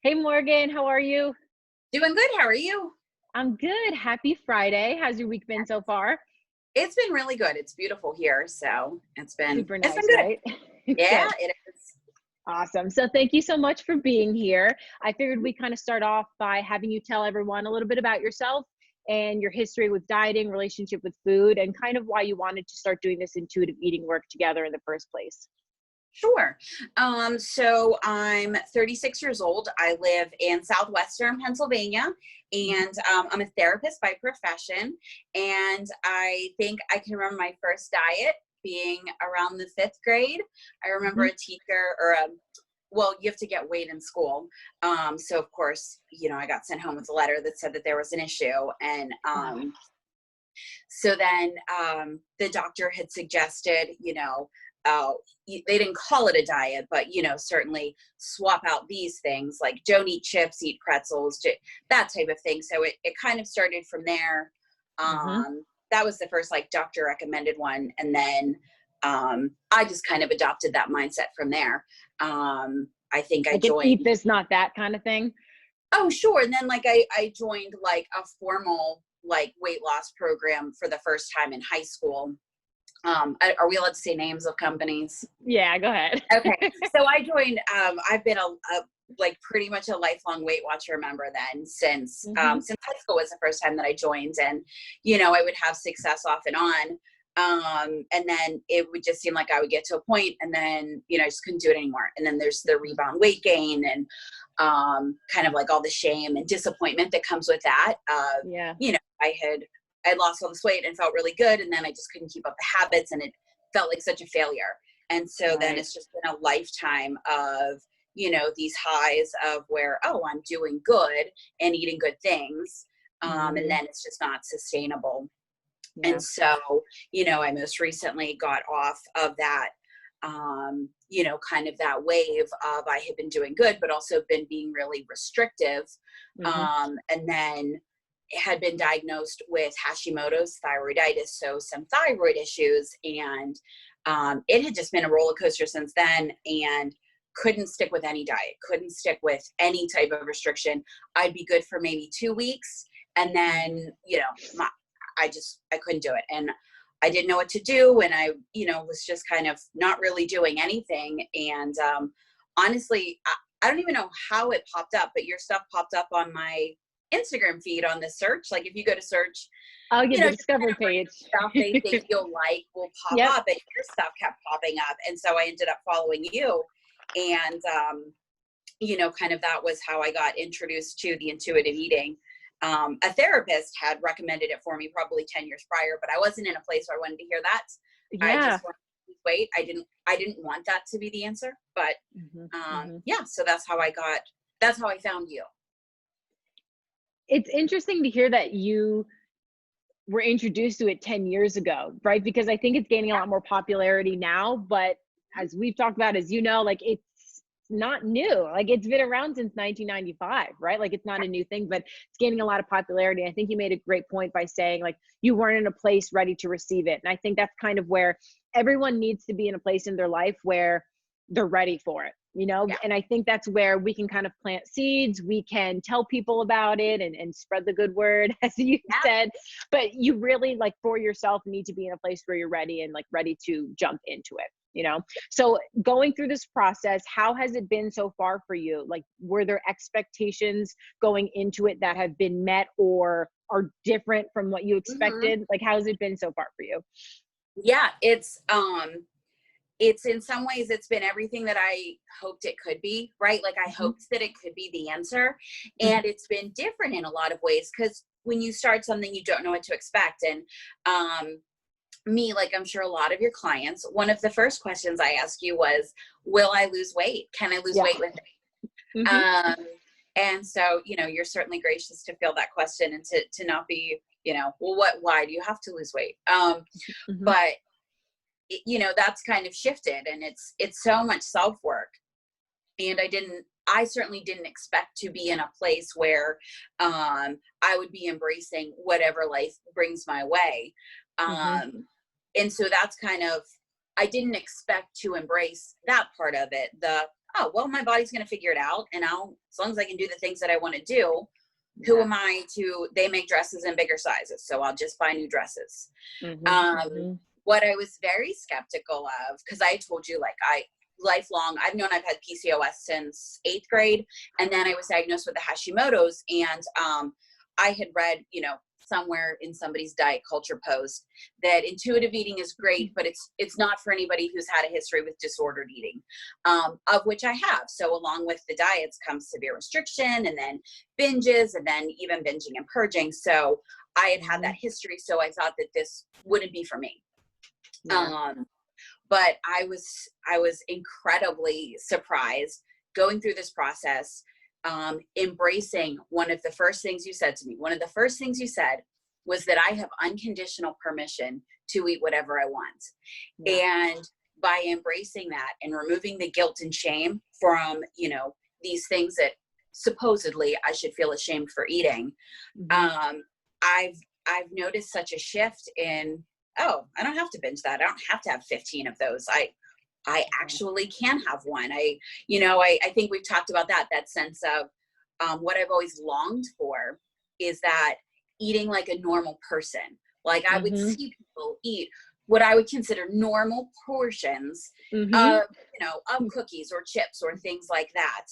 Hey Morgan, how are you? Doing good. How are you? I'm good. Happy Friday. How's your week been so far? It's been really good. It's beautiful here, so Super it's been nice, good. right? Yeah, Good. it is. Awesome. So thank you so much for being here. I figured we kind of start off by having you tell everyone a little bit about yourself and your history with dieting, relationship with food, and kind of why you wanted to start doing this intuitive eating work together in the first place. Sure. So I'm 36 years old. I live in southwestern Pennsylvania, and I'm a therapist by profession. And I think I can remember my first diet being around the fifth grade. I remember Mhm. a teacher well, you have to get weighed in school. So of course, I got sent home with a letter that said that there was an issue. And Oh, so then the doctor had suggested, uh, they didn't call it a diet, but, certainly swap out these things like don't eat chips, eat pretzels, that type of thing. So it kind of started from there. mhm. That was the first like doctor recommended one. And then I just kind of adopted that mindset from there. I think I Like an eat joined. this, not that kind of thing. Oh, sure. And then like I joined like a formal like weight loss program for the first time in high school. Are we allowed to say names of companies? Yeah, go ahead. Okay. So I joined, I've been a like pretty much a lifelong Weight Watcher member then Mhm. since high school was the first time that I joined. And, I would have success off and on. And then it would just seem like I would get to a point and then, I just couldn't do it anymore. And then there's the rebound weight gain and kind of like all the shame and disappointment that comes with that. Yeah. I lost all this weight and felt really good. And then I just couldn't keep up the habits and it felt like such a failure. And so then Right. it's just been a lifetime of, these highs of where, oh, I'm doing good and eating good things. And Mhm. then it's just not sustainable. Yeah. And so, I most recently got off of that, kind of that wave of I had been doing good, but also been being really restrictive. Mhm. And then had been diagnosed with Hashimoto's thyroiditis, so some thyroid issues. And it had just been a roller coaster since then. And couldn't stick with any diet, couldn't stick with any type of restriction. I'd be good for maybe 2 weeks. And then, I couldn't do it. And I didn't know what to do. And I, was just kind of not really doing anything. And honestly, I don't even know how it popped up, but your stuff popped up on my Instagram feed on the search. Like if you go to search, Oh, yeah, the just kind discovery of random page. stuff they think you'll like will pop Yep. up, and your stuff kept popping up. And so I ended up following you. And, kind of that was how I got introduced to the intuitive eating. A therapist had recommended it for me probably 10 years prior, but I wasn't in a place where I wanted to hear that. I Yeah. just wanted to lose weight. I didn't want that to be the answer, but Mhm. Mhm. yeah, so that's how I found you. It's interesting to hear that you were introduced to it 10 years ago, right? Because I think it's gaining a lot more popularity now, but as we've talked about, as you know, like it's not new. Like it's been around since 1995, right? Like it's not a new thing, but it's gaining a lot of popularity. I think you made a great point by saying like you weren't in a place ready to receive it. And I think that's kind of where everyone needs to be in a place in their life where they're ready for it, you know? Yeah. And I think that's where we can kind of plant seeds. We can tell people about it and spread the good word, as you Yeah. said. But you really, like, for yourself, need to be in a place where you're ready and like ready to jump into it, you know? So going through this process, how has it been so far for you? Like, were there expectations going into it that have been met or are different from what you Hmm. expected? Like, how has it been so far for you? Yeah. It's in some ways it's been everything that I hoped it could be, right? Like I Mhm. hoped that it could be the answer. Mhm. And it's been different in a lot of ways because when you start something, you don't know what to expect. And me, like I'm sure a lot of your clients, one of the first questions I asked you was, will I lose weight? Can I lose Yeah. weight with it? Hmm. And so, you're certainly gracious to feel that question and to not be, well, why do you have to lose weight? Hmm. But that's kind of shifted and it's so much self-work. And I certainly didn't expect to be in a place where I would be embracing whatever life brings my way. Hmm. And so that's kind of, I didn't expect to embrace that part of it, the oh, well, my body's going to figure it out. And as long as I can do the things that I want to do, Yeah. who am I to, they make dresses in bigger sizes, so I'll just buy new dresses. What I was very skeptical of, because I told you, like, lifelong, I've known I've had PCOS since 8th grade. And then I was diagnosed with the Hashimoto's. And I had read, somewhere in somebody's diet culture post that intuitive eating is great, but it's not for anybody who's had a history with disordered eating, of which I have. So along with the diets comes severe restriction, and then binges, and then even binging and purging. So I had that history. So I thought that this wouldn't be for me. Yeah. But I was incredibly surprised going through this process, embracing one of the first things you said to me. One of the first things you said was that I have unconditional permission to eat whatever I want. Yeah. And by embracing that and removing the guilt and shame from, these things that supposedly I should feel ashamed for eating, I've noticed such a shift in, oh, I don't have to binge that. I don't have to have 15 of those. I actually can have one. I think we've talked about that sense of what I've always longed for is that eating like a normal person. Like I would see people eat what I would consider normal portions of cookies or chips or things like that.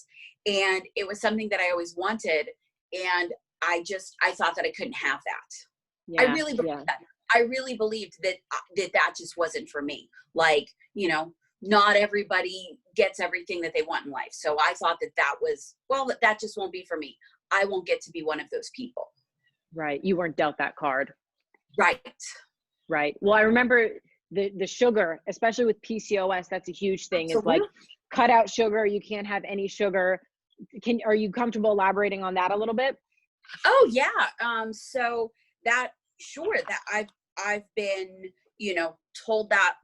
And it was something that I always wanted. And I thought that I couldn't have that. Yeah, I really believed that. I really believed that just wasn't for me. Like, not everybody gets everything that they want in life. So I thought that just won't be for me. I won't get to be one of those people. Right. You weren't dealt that card. Right. Right. Well, I remember the sugar, especially with PCOS, that's a huge thing. It's like cut out sugar. You can't have any sugar. Are you comfortable elaborating on that a little bit? Oh yeah. So that, sure, that I've been, told that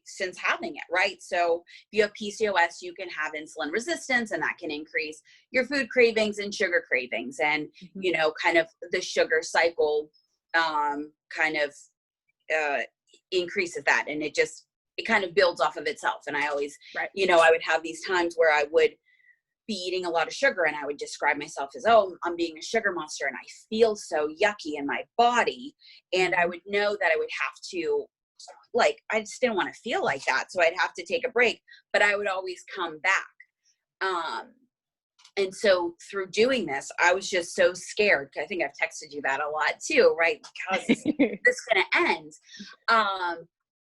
since having it, right? So if you have PCOS, you can have insulin resistance, and that can increase your food cravings and sugar cravings, and, kind of the sugar cycle, increases that. And it kind of builds off of itself. And I always, I would have these times where I would be eating a lot of sugar, and I would describe myself as, oh, I'm being a sugar monster, and I feel so yucky in my body. And I would know that I would have to, I just didn't want to feel like that. So I'd have to take a break, but I would always come back. And so through doing this, I was just so scared. I think I've texted you that a lot too, right? Because this is going to end.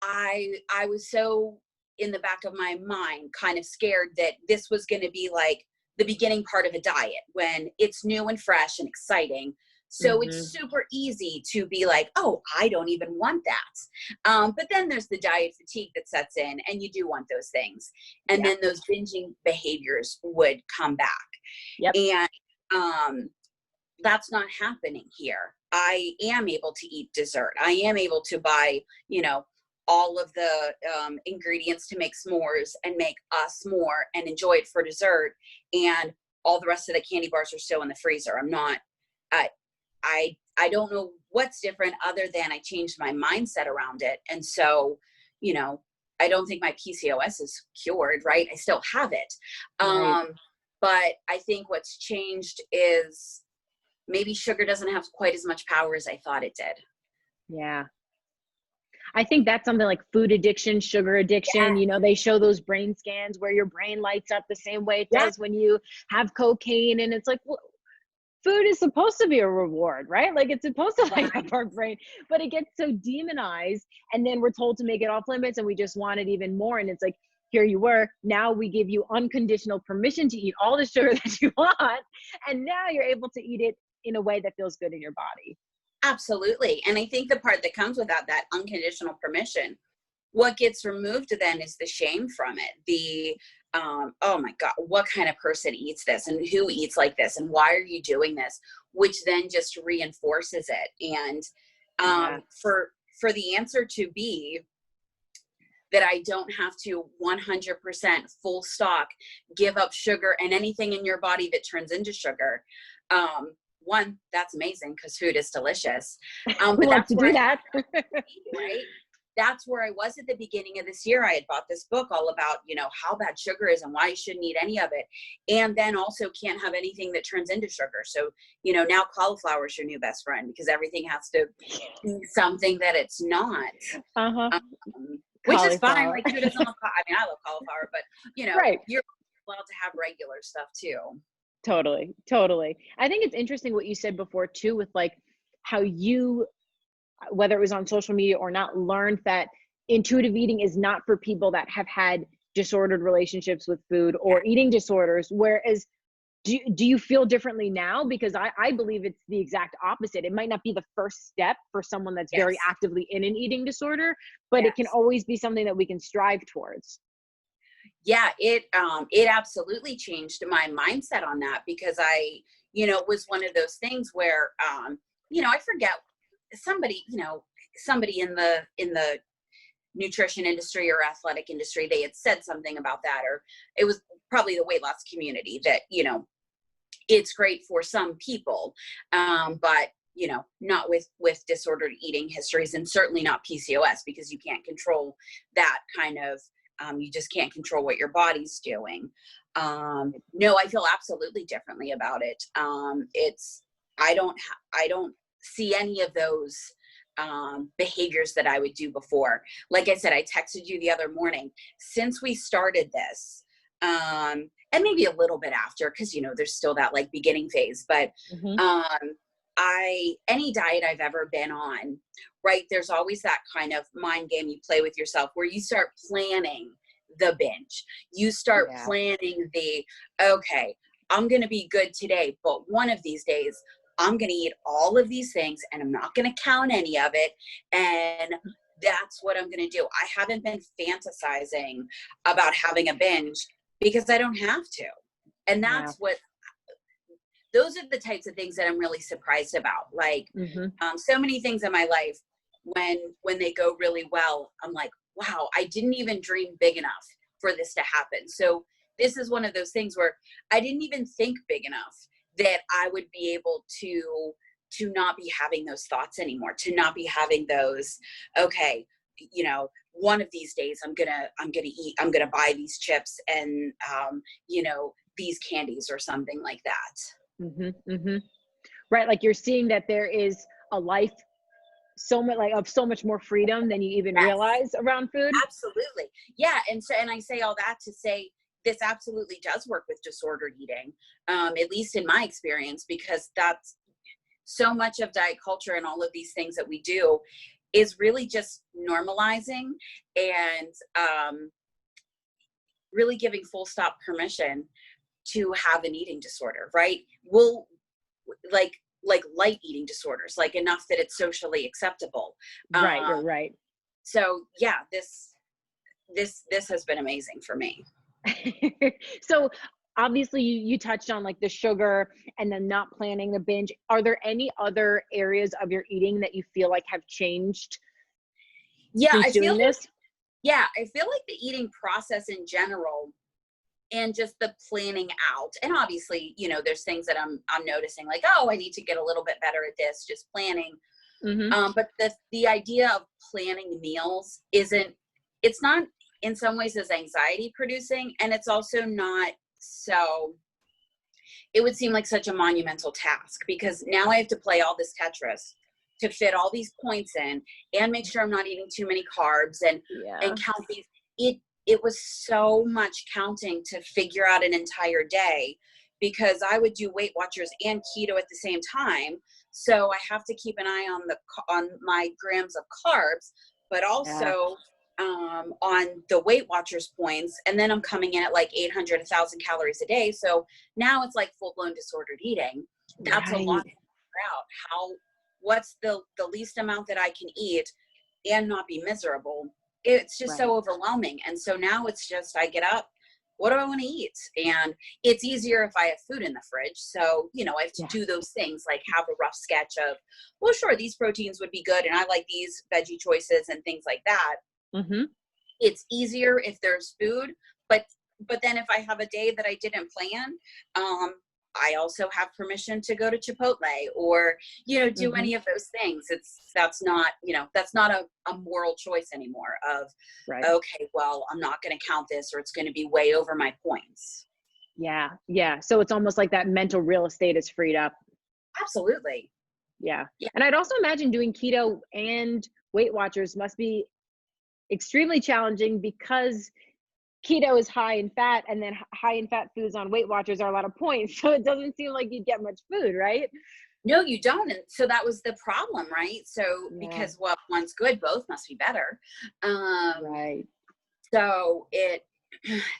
I was so in the back of my mind, kind of scared that this was going to be like the beginning part of a diet when it's new and fresh and exciting. So it's super easy to be like, oh, I don't even want that. But then there's the diet fatigue that sets in, and you do want those things. And then those binging behaviors would come back. Yep. And that's not happening here. I am able to eat dessert. I am able to buy, all of the ingredients to make s'mores and make a s'more and enjoy it for dessert. And all the rest of the candy bars are still in the freezer. I'm not, I don't know what's different other than I changed my mindset around it. And so, I don't think my PCOS is cured, right? I still have it. Right. But I think what's changed is maybe sugar doesn't have quite as much power as I thought it did. Yeah. I think that's something like food addiction, sugar addiction. They show those brain scans where your brain lights up the same way it does when you have cocaine. And it's like, well, food is supposed to be a reward, right? Like it's supposed to light up our brain, but it gets so demonized. And then we're told to make it off limits, and we just want it even more. And it's like, here you were. Now we give you unconditional permission to eat all the sugar that you want. And now you're able to eat it in a way that feels good in your body. Absolutely. And I think the part that comes without that unconditional permission, what gets removed then is the shame from it. The, oh my God, what kind of person eats this, and who eats like this, and why are you doing this? Which then just reinforces it. And for the answer to be that I don't have to 100% full stock give up sugar and anything in your body that turns into sugar. One, that's amazing because food is delicious. But that's to do that. Right? that's where I was at the beginning of this year. I had bought this book all about, how bad sugar is and why you shouldn't eat any of it. And then also can't have anything that turns into sugar. So, now cauliflower is your new best friend because everything has to be something that it's not. Uh-huh. Which is fine. Like, who doesn't love I love cauliflower, but right. You're allowed to have regular stuff too. Totally. I think it's interesting what you said before too, with like how you, whether it was on social media or not, learned that intuitive eating is not for people that have had disordered relationships with food or eating disorders. Whereas, do you feel differently now? Because I believe it's the exact opposite. It might not be the first step for someone that's very actively in an eating disorder, but it can always be something that we can strive towards. Yeah, it absolutely changed my mindset on that, because I, was one of those things where, I forget somebody in the nutrition industry or athletic industry, they had said something about that, or it was probably the weight loss community that, it's great for some people, but not with disordered eating histories, and certainly not PCOS, because you can't control that kind of, you just can't control what your body's doing. No, I feel absolutely differently about it. I don't see any of those behaviors that I would do before. Like I said, I texted you the other morning, since we started this, and maybe a little bit after, because there's still that like beginning phase, but any diet I've ever been on, right, there's always that kind of mind game you play with yourself where you start planning the binge. You start planning okay, I'm going to be good today, but one of these days I'm going to eat all of these things and I'm not going to count any of it. And that's what I'm going to do. I haven't been fantasizing about having a binge because I don't have to. And that's those are the types of things that I'm really surprised about. Like, so many things in my life, when they go really well, I'm like, wow, I didn't even dream big enough for this to happen. So this is one of those things where I didn't even think big enough that I would be able to not be having those thoughts anymore, to not be having those, okay, one of these days I'm gonna buy these chips and these candies or something like that. Right, like you're seeing that there is a life so much more freedom than you even realize around food. Absolutely. Yeah. And I say all that to say this absolutely does work with disordered eating, at least in my experience, because that's so much of diet culture and all of these things that we do is really just normalizing and really giving full stop permission to have an eating disorder, right? We'll like light eating disorders, like enough that it's socially acceptable. Right, you're right. So yeah, this has been amazing for me. So obviously you touched on like the sugar and then not planning the binge. Are there any other areas of your eating that you feel like have changed since doing this? I feel like the eating process in general and just the planning out, and obviously, there's things that I'm noticing, like, oh, I need to get a little bit better at this, just planning. But the idea of planning meals it's not in some ways as anxiety producing, and it's also not, so it would seem like such a monumental task, because now I have to play all this Tetris to fit all these points in and make sure I'm not eating too many carbs and count these. It was so much counting to figure out an entire day, because I would do Weight Watchers and keto at the same time. So I have to keep an eye on my grams of carbs, but also on the Weight Watchers points. And then I'm coming in at like 800, 1,000 calories a day. So now it's like full blown disordered eating. That's a lot to figure out. What's the least amount that I can eat and not be miserable? It's just so overwhelming. And so now it's just, I get up, what do I want to eat? And it's easier if I have food in the fridge. So, I have to do those things, like have a rough sketch of, well, sure, these proteins would be good, and I like these veggie choices and things like that. It's easier if there's food, but then if I have a day that I didn't plan, I also have permission to go to Chipotle or, you know, do any of those things. That's not, you know, that's not a moral choice anymore of, okay, well, I'm not going to count this or it's going to be way over my points. Yeah. Yeah. So it's almost like that mental real estate is freed up. Absolutely. Yeah. Yeah. And I'd also imagine doing keto and Weight Watchers must be extremely challenging because keto is high in fat, and then high in fat foods on Weight Watchers are a lot of points. So it doesn't seem like you get much food, right? No, you don't. And so that was the problem, right? So because well, one's good, both must be better. Right. So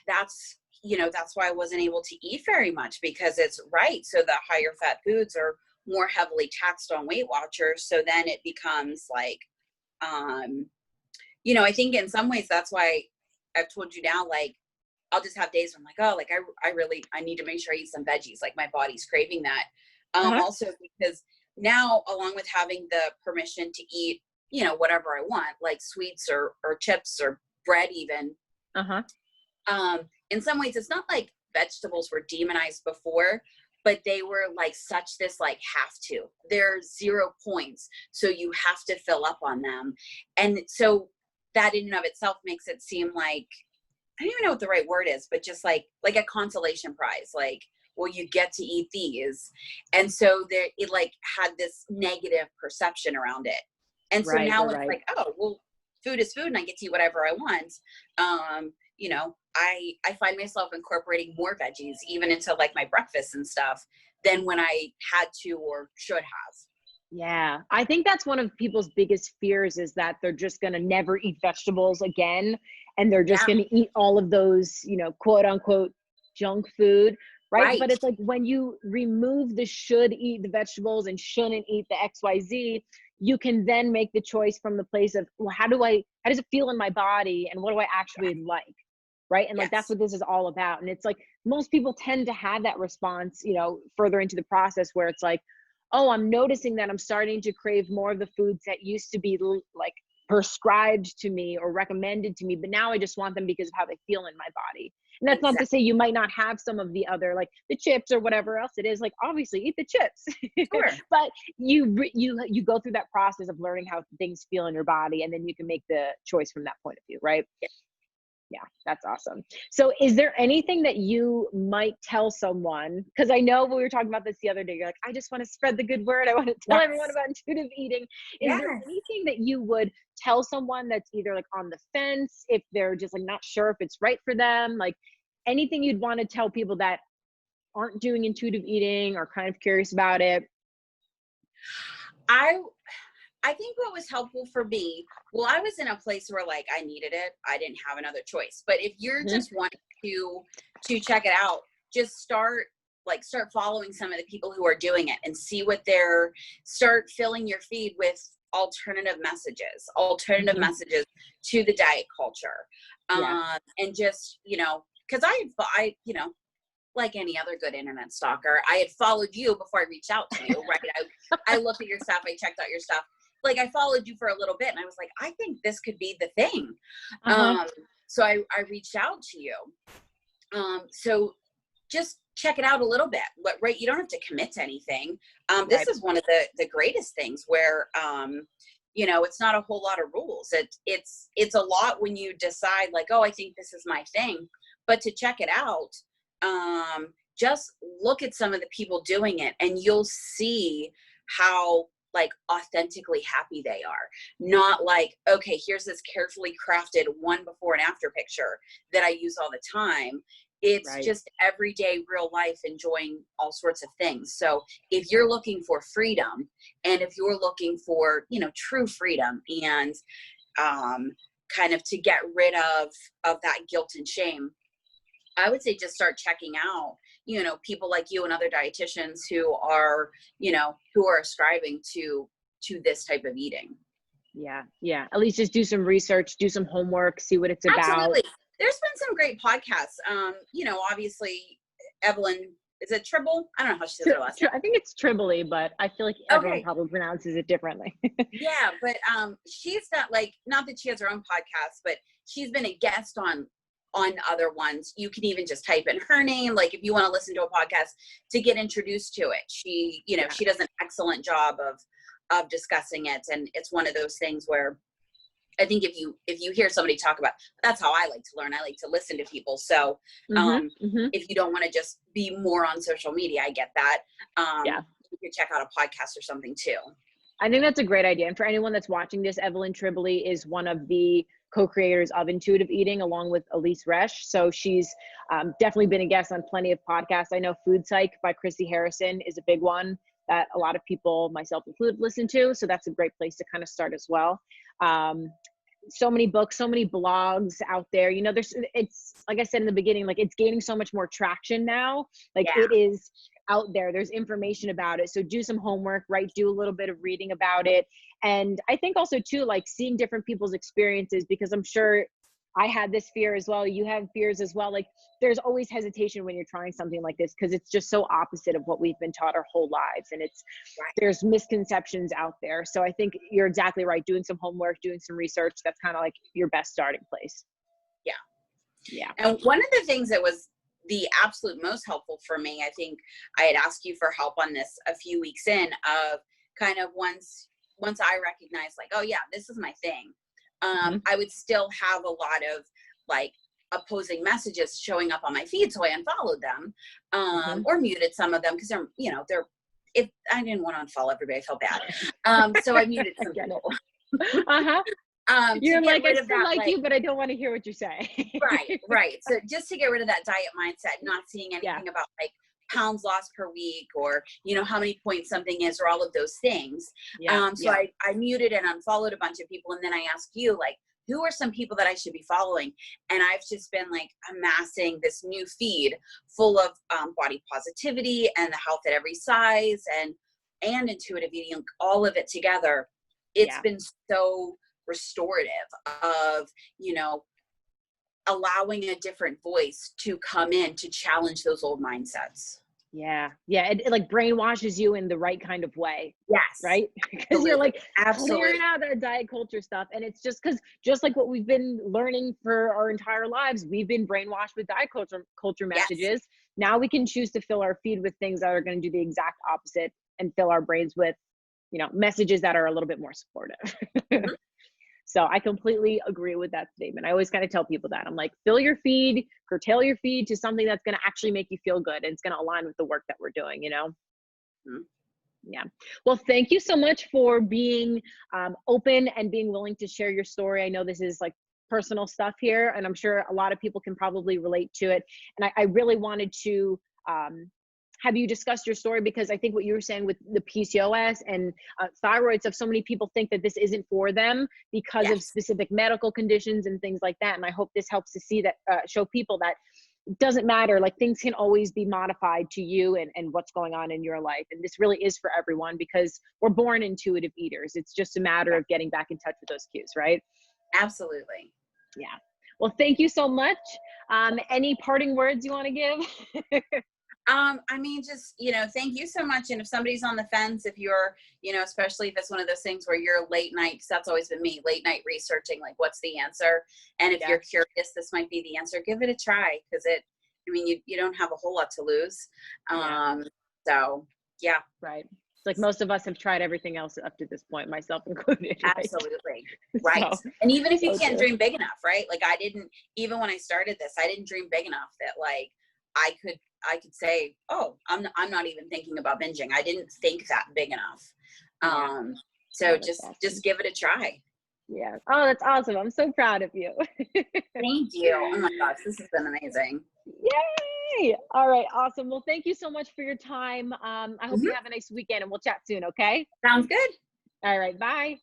that's, you know, that's why I wasn't able to eat very much because it's right. So the higher fat foods are more heavily taxed on Weight Watchers. So then it becomes like, you know, I think in some ways that's why I've told you now, like, I'll just have days where I'm like, oh, like I need to make sure I eat some veggies. Like my body's craving that. Also because now along with having the permission to eat, you know, whatever I want, like sweets or chips or bread even. In some ways it's not like vegetables were demonized before, but they were like such this like have to. They're 0 points. So you have to fill up on them. And so that in and of itself makes it seem like, I don't even know what the right word is, but just like a consolation prize, like, well, you get to eat these. And so it like had this negative perception around it. And so now it's like, oh, well, food is food and I get to eat whatever I want. You know, I find myself incorporating more veggies even into like my breakfast and stuff than when I had to or should have. Yeah. I think that's one of people's biggest fears is that they're just going to never eat vegetables again. And they're just going to eat all of those, you know, quote unquote junk food. Right. But it's like when you remove the should eat the vegetables and shouldn't eat the XYZ, you can then make the choice from the place of, well, how does it feel in my body? And what do I actually like? Right. And like, that's what this is all about. And it's like, most people tend to have that response, you know, further into the process where it's like, oh, I'm noticing that I'm starting to crave more of the foods that used to be like prescribed to me or recommended to me, but now I just want them because of how they feel in my body. And that's not to say you might not have some of the other, like the chips or whatever else it is, like obviously eat the chips, but you go through that process of learning how things feel in your body. And then you can make the choice from that point of view. Right. Yeah, that's awesome. So is there anything that you might tell someone? Because I know we were talking about this the other day. You're like, I just want to spread the good word. I want to tell everyone about intuitive eating. Is there anything that you would tell someone that's either like on the fence, if they're just like not sure if it's right for them, like anything you'd want to tell people that aren't doing intuitive eating or kind of curious about it? I think what was helpful for me, well, I was in a place where like I needed it. I didn't have another choice. But if you're just wanting to check it out, just start following some of the people who are doing it and see what start filling your feed with alternative messages to the diet culture. And just, you know, because I, you know, like any other good internet stalker, I had followed you before I reached out to you, right? I looked at your stuff, I checked out your stuff. Like I followed you for a little bit and I was like, I think this could be the thing. So I reached out to you. So just check it out a little bit, right? You don't have to commit to anything. This is one of the greatest things where, you know, it's not a whole lot of rules. It's a lot when you decide like, oh, I think this is my thing, but to check it out, just look at some of the people doing it and you'll see how like authentically happy they are. Not like, okay, here's this carefully crafted one before and after picture that I use all the time. It's just everyday real life, enjoying all sorts of things. So if you're looking for freedom and if you're looking for, you know, true freedom and kind of to get rid of that guilt and shame, I would say just start checking out, you know, people like you and other dietitians who are, you know, who are ascribing to this type of eating. Yeah. At least just do some research, do some homework, see what it's about. Absolutely. There's been some great podcasts. You know, obviously Evelyn, is it Tribble? I don't know how she says her last name. I think it's Tribbley, but I feel like everyone probably pronounces it differently. Yeah, but she's not like, not that she has her own podcast, but she's been a guest on on other ones. You can even just type in her name. Like if you want to listen to a podcast to get introduced to it, she, you know, she does an excellent job of discussing it. And it's one of those things where I think if you hear somebody talk about, that's how I like to learn. I like to listen to people. So if you don't want to just be more on social media, I get that. You could check out a podcast or something too. I think that's a great idea. And for anyone that's watching this, Evelyn Tribole is one of the co-creators of Intuitive Eating along with Elise Resch. So she's definitely been a guest on plenty of podcasts. I know Food Psych by Chrissy Harrison is a big one that a lot of people, myself included, listen to. So that's a great place to kind of start as well. So many books, so many blogs out there, you know, it's like I said in the beginning, like it's gaining so much more traction now. Like it is out there, there's information about it. So do some homework, right? Do a little bit of reading about it. And I think also too, like seeing different people's experiences, because I'm sure I had this fear as well. You have fears as well. Like there's always hesitation when you're trying something like this, because it's just so opposite of what we've been taught our whole lives. And there's misconceptions out there. So I think you're exactly right. Doing some homework, doing some research, that's kind of like your best starting place. Yeah. And one of the things that was the absolute most helpful for me, I think I had asked you for help on this a few weeks in, of kind of once I recognized like, oh yeah, this is my thing. I would still have a lot of like opposing messages showing up on my feed. So I unfollowed them, or muted some of them because if I didn't want to unfollow everybody, I felt bad. So I muted some people. You're like, I still like you, but I don't want to hear what you're saying. Right. So just to get rid of that diet mindset, not seeing anything about like pounds lost per week, or, you know, how many points something is, or all of those things. So I muted and unfollowed a bunch of people. And then I asked you, like, who are some people that I should be following? And I've just been like amassing this new feed full of body positivity and the health at every size and intuitive eating, all of it together. It's been so restorative of, you know, allowing a different voice to come in to challenge those old mindsets. It like brainwashes you in the right kind of way. Right? Because you're like clearing out that diet culture stuff. And it's just like what we've been learning for our entire lives, we've been brainwashed with diet culture messages. Now we can choose to fill our feed with things that are going to do the exact opposite and fill our brains with, you know, messages that are a little bit more supportive. So I completely agree with that statement. I always kind of tell people that. I'm like, fill your feed, curtail your feed to something that's going to actually make you feel good. And it's going to align with the work that we're doing, you know? Yeah. Well, thank you so much for being open and being willing to share your story. I know this is like personal stuff here, and I'm sure a lot of people can probably relate to it. And I really wanted to have you discussed your story, because I think what you were saying with the PCOS and thyroid stuff, so many people think that this isn't for them because of specific medical conditions and things like that. And I hope this helps to see that, show people that it doesn't matter, like things can always be modified to you and what's going on in your life. And this really is for everyone, because we're born intuitive eaters. It's just a matter of getting back in touch with those cues, right? Absolutely. Yeah. Well, thank you so much. Any parting words you want to give? I mean, just, you know, thank you so much. And if somebody's on the fence, if you're, you know, especially if it's one of those things where you're late night, because that's always been me, late night researching, like, what's the answer? And if you're curious, this might be the answer, give it a try. Because you don't have a whole lot to lose. So yeah. Right. It's like most of us have tried everything else up to this point, myself included. Right? Absolutely. Right. So, and even if you can't dream big enough, right? Like even when I started this, I didn't dream big enough that like I could say, oh, I'm not even thinking about binging. I didn't think that big enough. So just give it a try. Yeah. Oh, that's awesome. I'm so proud of you. Thank you. Oh my gosh, this has been amazing. Yay. All right. Awesome. Well, thank you so much for your time. I hope you have a nice weekend, and we'll chat soon. Okay. Sounds good. All right. Bye.